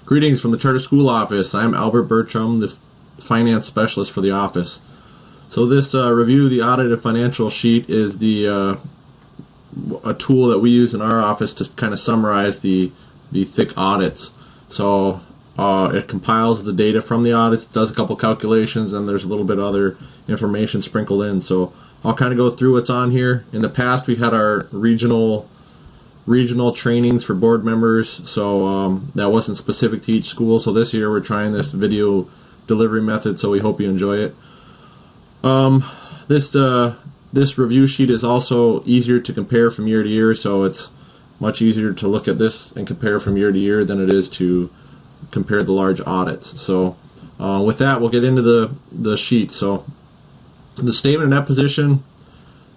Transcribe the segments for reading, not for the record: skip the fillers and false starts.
Greetings from the Charter School Office. I'm Albert Bertram, the Finance Specialist for the office. So this review of the audited financial sheet is a tool that we use in our office to kind of summarize the thick audits. So it compiles the data from the audits, does a couple calculations, and there's a little bit of other information sprinkled in. So I'll kind of go through what's on here. In the past, we had our regional trainings for board members, so that wasn't specific to each school. So this year we're trying this video delivery method, so we hope you enjoy it. This review sheet is also easier to compare from year to year, so it's much easier to look at this and compare from year to year than it is to compare the large audits. So with that, we'll get into the sheet. So the statement of net position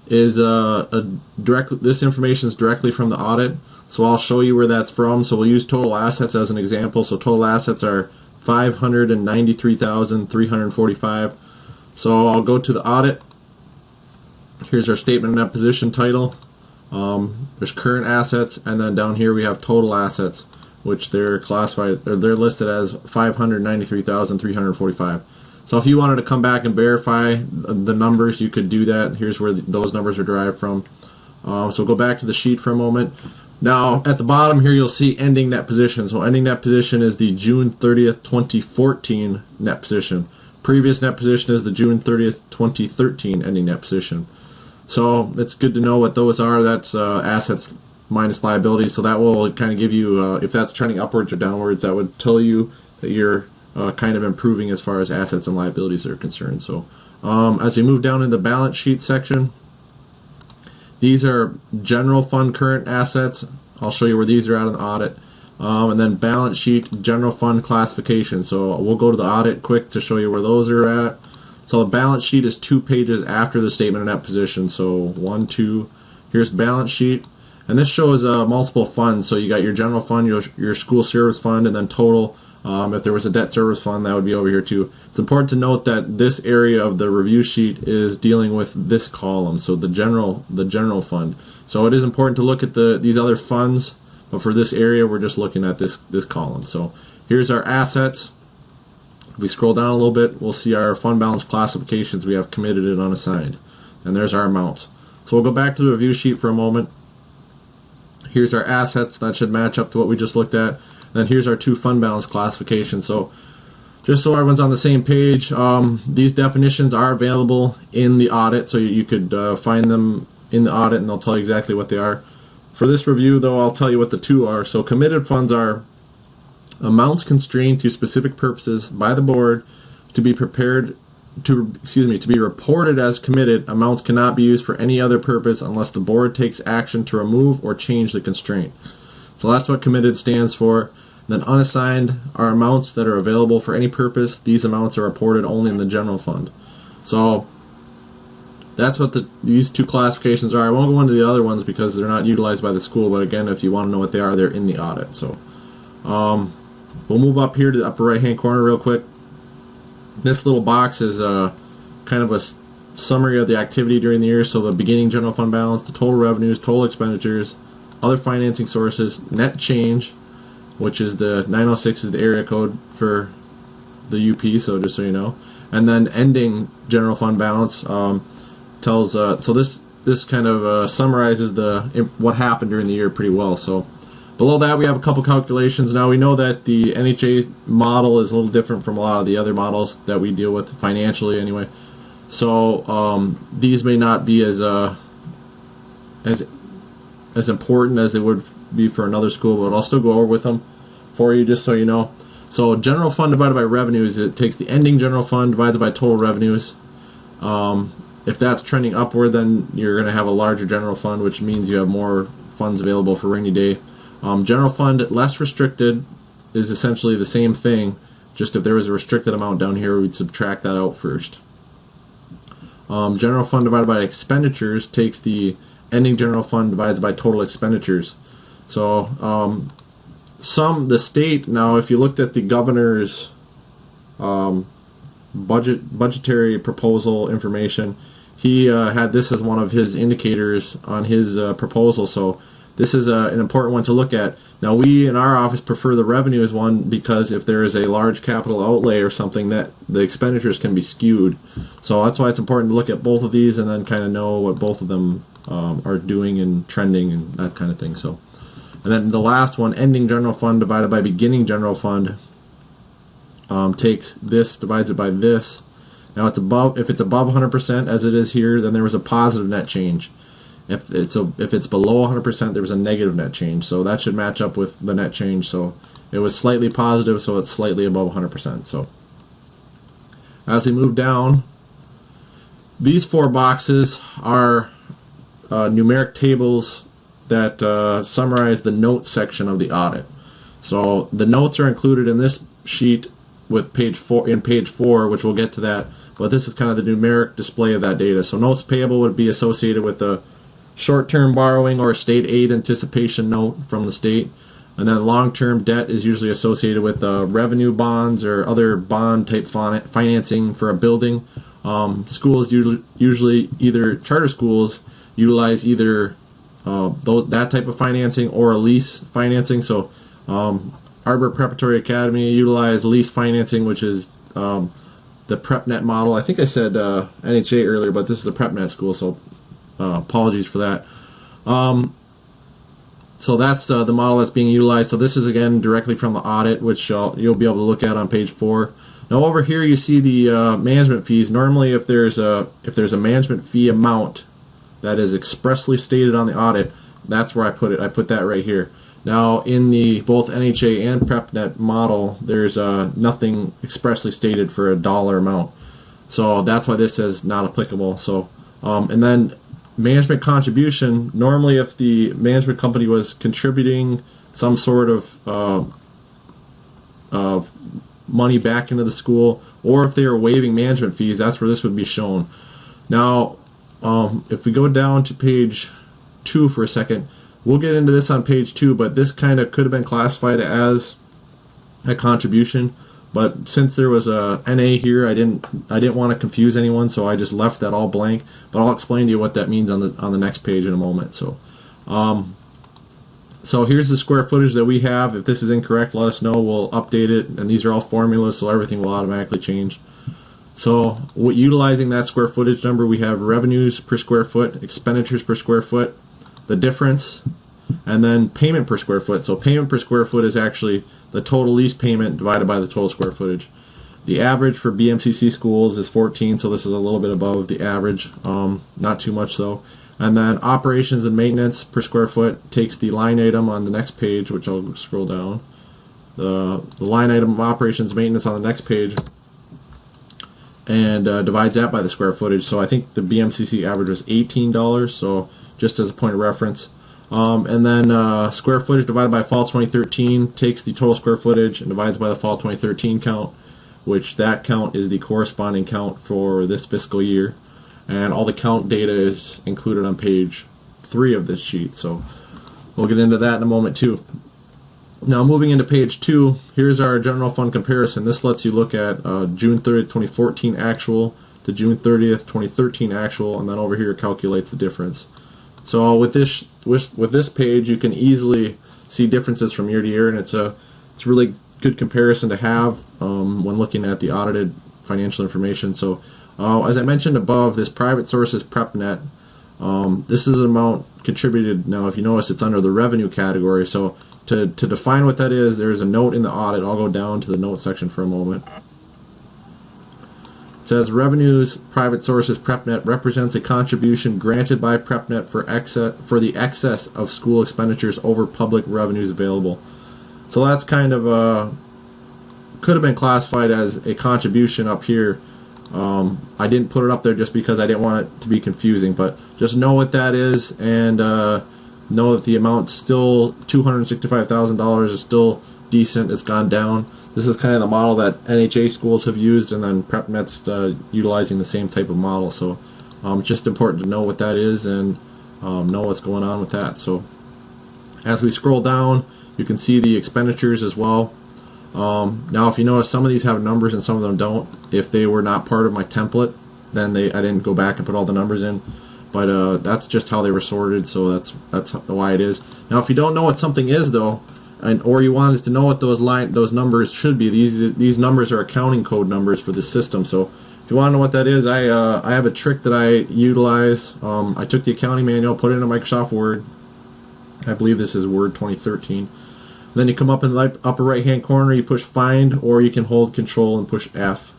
is this information is directly from the audit, so I'll show you where that's from. So we'll use total assets as an example. So total assets are $593,345. So I'll go to the audit. Here's our statement of net position title. There's current assets, and then down here we have total assets, which they're classified, or they're listed as $593,345. So if you wanted to come back and verify the numbers, you could do that. Here's where those numbers are derived from. So go back to the sheet for a moment. Now at the bottom here you'll see ending net position. So ending net position is the June 30th, 2014 net position. Previous net position is the June 30th, 2013 ending net position. So it's good to know what those are. That's assets minus liabilities. So that will kind of give you, if that's trending upwards or downwards, that would tell you that you're kind of improving as far as assets and liabilities are concerned. So as we move down in the balance sheet section, these are general fund current assets. I'll show you where these are at in the audit. And then balance sheet general fund classification. So we'll go to the audit quick to show you where those are at. So the balance sheet is 2 pages after the statement of net position. So 1, 2, here's balance sheet. And this shows multiple funds. So you got your general fund, your school service fund, and then total. If there was a debt service fund, that would be over here too. It's important to note that this area of the review sheet is dealing with this column, so the general fund. So it is important to look at these other funds, but for this area, we're just looking at this column. So here's our assets. If we scroll down a little bit, we'll see our fund balance classifications. We have committed and unassigned, and there's our amounts. So we'll go back to the review sheet for a moment. Here's our assets. That should match up to what we just looked at. Then here's our 2 fund balance classifications. So just so everyone's on the same page, these definitions are available in the audit, so you could find them in the audit and they'll tell you exactly what they are. For this review though, I'll tell you what the 2 are. So committed funds are amounts constrained to specific purposes by the board to be be reported as committed. Amounts cannot be used for any other purpose unless the board takes action to remove or change the constraint. So that's what committed stands for. Then unassigned are amounts that are available for any purpose. These amounts are reported only in the general fund. So that's what these 2 classifications are. I won't go into the other ones because they're not utilized by the school, but again, if you want to know what they are, they're in the audit. So we'll move up here to the upper right hand corner real quick. This little box is kind of a summary of the activity during the year. So the beginning general fund balance, the total revenues, total expenditures, other financing sources, net change, which is the 906 is the area code for the UP, so just so you know. And then ending general fund balance tells, so this kind of summarizes what happened during the year pretty well. So below that we have a couple calculations. Now we know that the NHA model is a little different from a lot of the other models that we deal with financially anyway. So these may not be as important as they would be for another school, but I'll still go over with them for you just so you know. So general fund divided by revenues, it takes the ending general fund divided by total revenues. If that's trending upward, then you're going to have a larger general fund, which means you have more funds available for rainy day. General fund less restricted is essentially the same thing, just if there was a restricted amount down here, we'd subtract that out first. General fund divided by expenditures takes the ending general fund divided by total expenditures. So the state, now if you looked at the governor's budgetary proposal information, he had this as one of his indicators on his proposal. So this is an important one to look at. Now, we in our office prefer the revenue as one because if there is a large capital outlay or something, that the expenditures can be skewed. So that's why it's important to look at both of these and then kind of know what both of them are doing and trending and that kind of thing. So, and then the last one, ending general fund divided by beginning general fund, takes this, divides it by this. Now it's above, if it's above 100% as it is here, then there was a positive net change. If it's below 100%, there was a negative net change. So that should match up with the net change. So it was slightly positive, so it's slightly above 100%. So as we move down, these 4 boxes are numeric tables that summarize the notes section of the audit. So the notes are included in this sheet with page 4, which we'll get to that. But this is kind of the numeric display of that data. So notes payable would be associated with the short-term borrowing or state aid anticipation note from the state. And then long-term debt is usually associated with revenue bonds or other bond-type financing for a building. Schools usually either charter schools utilize either that type of financing or a lease financing. So Arbor Preparatory Academy utilize lease financing, which is the PrepNet model. I think I said NHA earlier, but this is a PrepNet school, so apologies for that. So that's the model that's being utilized. So this is again directly from the audit, which you'll be able to look at on page 4. Now over here you see the management fees. Normally, if there's a management fee amount that is expressly stated on the audit, that's where I put it. I put that right here. Now in the both NHA and PrepNet model, there's nothing expressly stated for a dollar amount. So that's why this says not applicable. So and then management contribution, normally if the management company was contributing some sort of money back into the school, or if they were waiving management fees, that's where this would be shown. Now if we go down to page 2 for a second, we'll get into this on page 2, but this kind of could have been classified as a contribution. But since there was a NA here, I didn't want to confuse anyone, so I just left that all blank. But I'll explain to you what that means on the next page in a moment. So, so here's the square footage that we have. If this is incorrect, let us know. We'll update it. And these are all formulas, so everything will automatically change. So, utilizing that square footage number, we have revenues per square foot, expenditures per square foot, the difference, and then payment per square foot. So payment per square foot is actually the total lease payment divided by the total square footage. The average for BMCC schools is 14, so this is a little bit above the average, not too much though. And then operations and maintenance per square foot takes the line item on the next page, which I'll scroll down. The line item of operations and maintenance on the next page, and divides that by the square footage. So I think the BMCC average was $18, so just as a point of reference. And then square footage divided by fall 2013 takes the total square footage and divides by the fall 2013 count, which that count is the corresponding count for this fiscal year. And all the count data is included on page 3 of this sheet. So we'll get into that in a moment too. Now moving into page 2, here's our general fund comparison. This lets you look at June 30th, 2014 actual to June 30th, 2013 actual, and then over here it calculates the difference. So with this page, you can easily see differences from year to year, and it's a really good comparison to have when looking at the audited financial information. So as I mentioned above, this private sources PrepNet, this is an amount contributed. Now if you notice, it's under the revenue category. So to define what that is, there's a note in the audit. I'll go down to the note section for a moment. It says revenues private sources PrepNet represents a contribution granted by PrepNet for the excess of school expenditures over public revenues available. So that's kind of could have been classified as a contribution up here. I didn't put it up there just because I didn't want it to be confusing, but just know what that is, and know that the amount's still $265,000 is still decent. It's gone down. This is kind of the model that NHA schools have used, and then PrepNet's utilizing the same type of model. So it's just important to know what that is and know what's going on with that. So as we scroll down, you can see the expenditures as well. Now if you notice, some of these have numbers and some of them don't. If they were not part of my template, then I didn't go back and put all the numbers in. but that's just how they were sorted, so that's why it is. Now, if you don't know what something is though, or you wanted to know what those numbers should be, these numbers are accounting code numbers for the system. So if you want to know what that is, I have a trick that I utilize. I took the accounting manual, put it into Microsoft Word. I believe this is Word 2013. Then you come up in the upper right hand corner, you push find, or you can hold control and push F.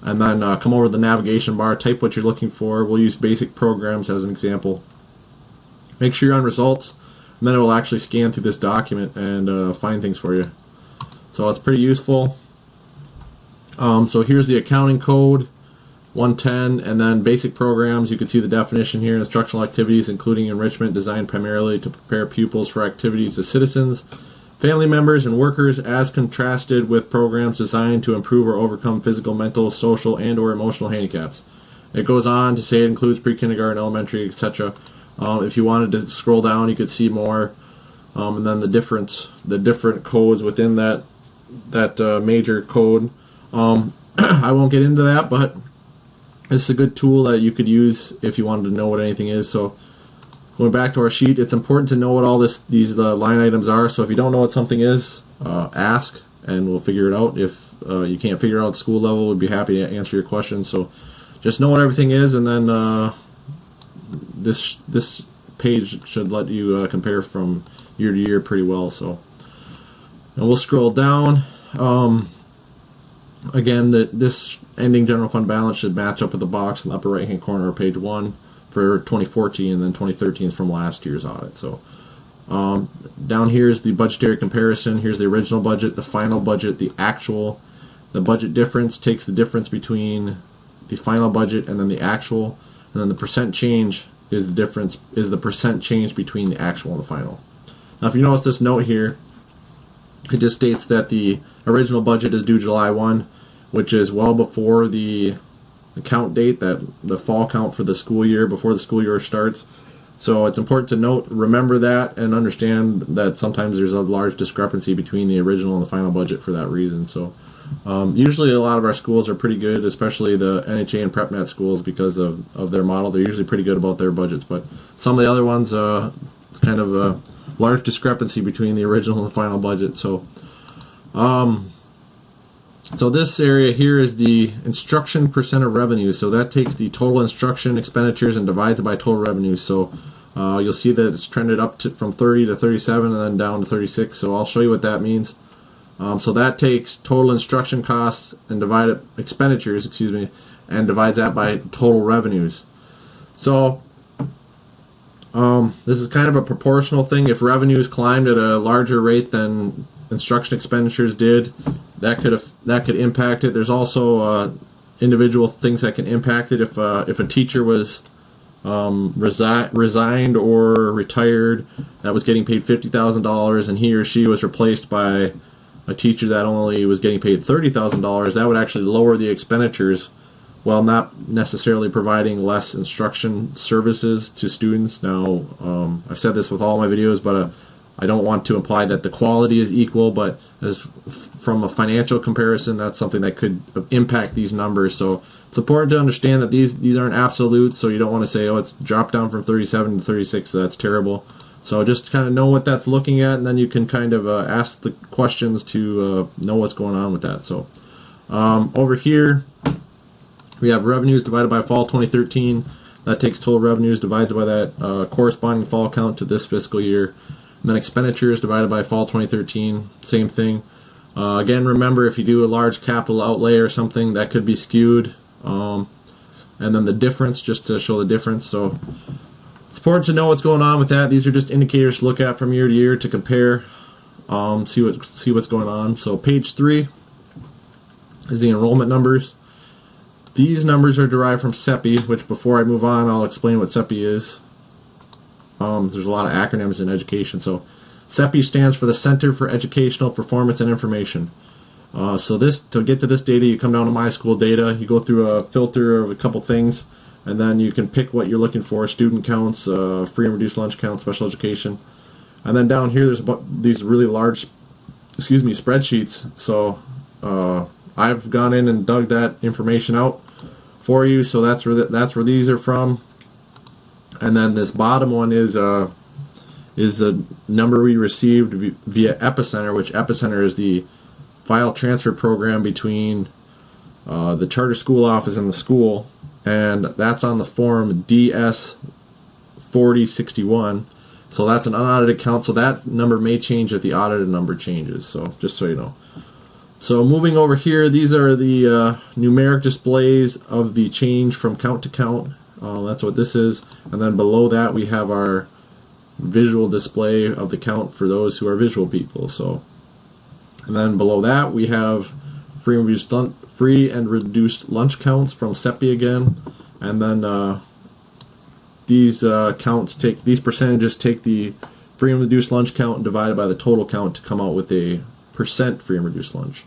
And then come over to the navigation bar, type what you're looking for. We'll use basic programs as an example. Make sure you're on results, and then it will actually scan through this document and find things for you. So it's pretty useful. So here's the accounting code, 110, and then basic programs. You can see the definition here: instructional activities including enrichment designed primarily to prepare pupils for activities as citizens, family members, and workers, as contrasted with programs designed to improve or overcome physical, mental, social, and or emotional handicaps. It goes on to say it includes pre-kindergarten, elementary, etc. If you wanted to scroll down, you could see more, and then the different codes within that major code. I won't get into that, but it's a good tool that you could use if you wanted to know what anything is. So going back to our sheet, it's important to know what all these line items are. So if you don't know what something is, ask and we'll figure it out. If you can't figure it out at school level, we'd be happy to answer your questions. So just know what everything is, and then this page should let you compare from year to year pretty well. So, and we'll scroll down. Again, this ending general fund balance should match up with the box in the upper right hand corner of page 1 for 2014, and then 2013 is from last year's audit. So down here is the budgetary comparison. Here's the original budget, the final budget, the actual. The budget difference takes the difference between the final budget and then the actual, and then the percent change is the percent change between the actual and the final. Now if you notice this note here, it just states that the original budget is due July 1, which is well before the count date, that the fall count for the school year, before the school year starts. So it's important to remember that, and understand that sometimes there's a large discrepancy between the original and the final budget for that reason. So usually a lot of our schools are pretty good, especially the NHA and PrepNet schools, because of their model. They're usually pretty good about their budgets, but some of the other ones, it's kind of a large discrepancy between the original and the final budget. So so this area here is the instruction percent of revenue. So that takes the total instruction expenditures and divides it by total revenue. So you'll see that it's trended up from 30 to 37 and then down to 36. So I'll show you what that means. So that takes total instruction costs and expenditures, and divides that by total revenues. So this is kind of a proportional thing. If revenues climbed at a larger rate than instruction expenditures did, that could impact it. There's also individual things that can impact it. If a teacher was resigned or retired that was getting paid $50,000, and he or she was replaced by a teacher that only was getting paid $30,000, that would actually lower the expenditures, while not necessarily providing less instruction services to students. Now, I've said this with all my videos, but I don't want to imply that the quality is equal, but as from a financial comparison, that's something that could impact these numbers. So it's important to understand that these aren't absolute, so you don't want to say, oh, it's dropped down from 37 to 36, so that's terrible. So just kind of know what that's looking at, and then you can kind of ask the questions to know what's going on with that. So over here, we have revenues divided by fall 2013. That takes total revenues, divides by that corresponding fall count to this fiscal year. And then expenditures divided by fall 2013, same thing. Again, remember, if you do a large capital outlay or something, that could be skewed. And then the difference, just to show the difference. So it's important to know what's going on with that. These are just indicators to look at from year to year to compare, see what's going on. So page 3 is the enrollment numbers. These numbers are derived from CEPI, which before I move on, I'll explain what CEPI is. There's a lot of acronyms in education. So CEPI stands for the Center for Educational Performance and Information. So to get to this data, you come down to My School Data, you go through a filter of a couple things, and then you can pick what you're looking for: student counts, free and reduced lunch counts, special education. And then down here, there's these really large, spreadsheets. So I've gone in and dug that information out for you. So that's where these are from. And then this bottom one is the number we received via Epicenter, which Epicenter is the file transfer program between the charter school office and the school, and that's on the form DS 4061. So that's an unaudited count, so that number may change if the audited number changes, so just so you know. So moving over here, these are the numeric displays of the change from count to count. That's what this is. And then below that we have our visual display of the count for those who are visual people. So, and then below that we have free and reduced lunch counts from SEPI again. And then these these percentages take the free and reduced lunch count and divide it by the total count to come out with a percent free and reduced lunch.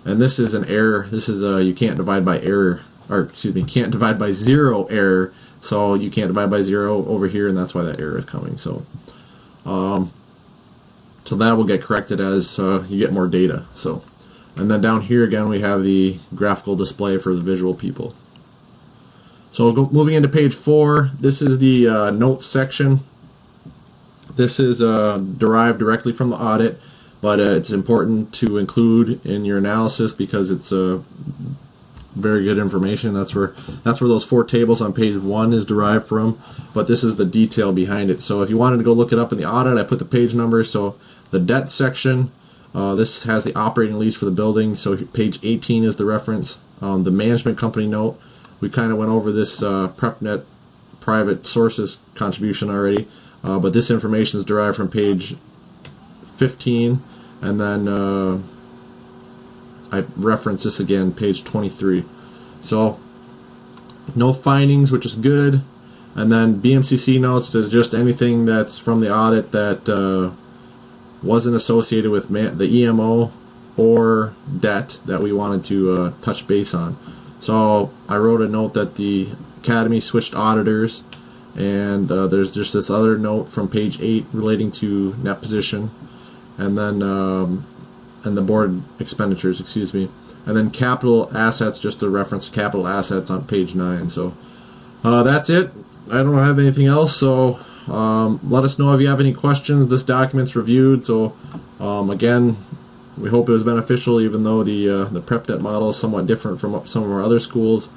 And this is an error. This is you can't divide by error, or excuse me, can't divide by zero error. So you can't divide by zero over here, and that's why that error is coming. So, so that will get corrected as you get more data. So, and then down here again we have the graphical display for the visual people. So moving into page 4, this is the notes section. This is derived directly from the audit, but it's important to include in your analysis because it's very good information. That's where those 4 tables on page 1 is derived from, but this is the detail behind it. So if you wanted to go look it up in the audit, I put the page numbers. So the debt section, this has the operating lease for the building, so page 18 is the reference. The management company note, we kind of went over this PrepNet private sources contribution already, but this information is derived from page 15, and then I reference this again, page 23. So no findings, which is good. And then BMCC notes is just anything that's from the audit that wasn't associated with the EMO or debt that we wanted to touch base on. So I wrote a note that the Academy switched auditors, and there's just this other note from page 8 relating to net position, and then and the board expenditures, excuse me, and then capital assets, just a reference to capital assets on page 9. So that's it. I don't have anything else, so let us know if you have any questions. This document's reviewed, so again, we hope it was beneficial, even though the PrepNet model is somewhat different from some of our other schools.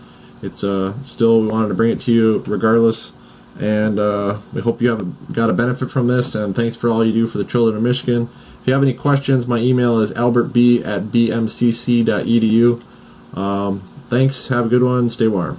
It's still, we wanted to bring it to you regardless, and we hope you have got a benefit from this, and thanks for all you do for the children of Michigan. If you have any questions, my email is albertb@bmcc.edu. Thanks, have a good one, stay warm.